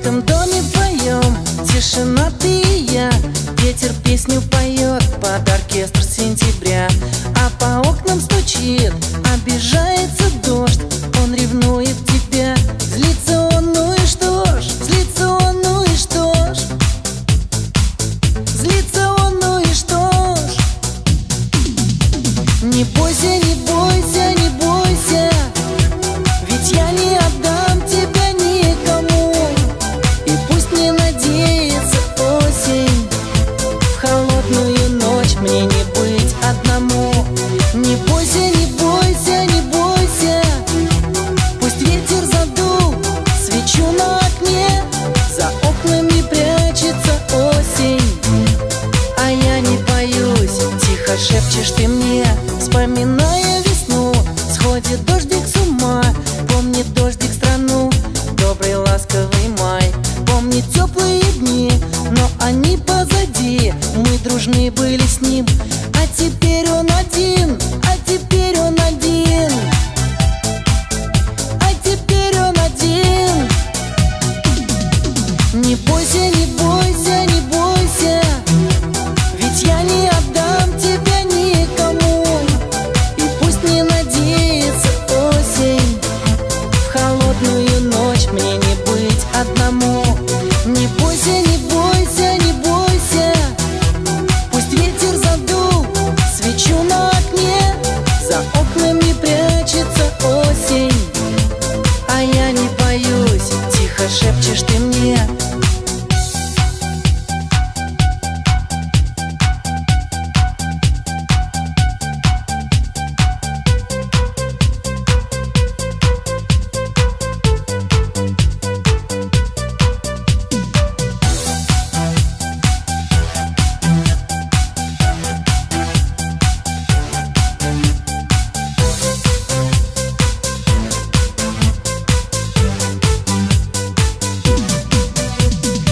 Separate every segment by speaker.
Speaker 1: этом доме вдвоем, тишина, ты и я. Ветер песню поет под оркестр сентября, а по окнам стучит, обижается дождь. Он ревнует тебя, злится он, ну и что ж? Злится он, ну и что ж? Злится он, ну и что ж? Не бойся, не бойся, не бойся, ведь я не отдам тебя никому. И пусть не надеется осень, в холодную ночь мне не быть одному. Не бойся, не бойся, не бойся, пусть ветер задул свечу на окне, за окнами прячется осень, а я не боюсь. Тихо шепчешь ты мне, вспоминая весну. Сходит дождик с ума, помнит дождик страну, добрый ласковый май. Помнит теплые дни, но они позади. Мы дружны были с ним, а теперь он один, а теперь он один, а теперь он один. Не бойся, не бойся, не бойся, ведь я не отдам тебя никому. И пусть не надеется осень, в холодную ночь мне не быть одному. Не бойся, не бойся, не бойся, пусть ветер задул свечу на окне, за окнами прячется осень, а я не боюсь. Тихо шепчешь ты мне.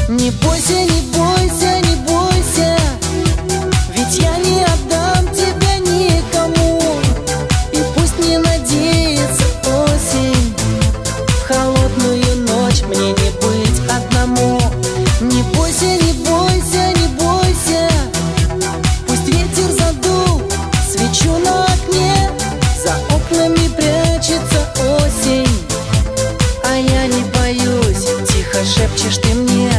Speaker 1: Не бойся, не бойся, не бойся, ведь я не отдам тебя никому. И пусть не надеется осень, в холодную ночь мне не быть одному. Не бойся, не бойся, не бойся, пусть ветер задул свечу на окне, за окнами прячется осень, а я не боюсь. Тихо шепчешь ты мне.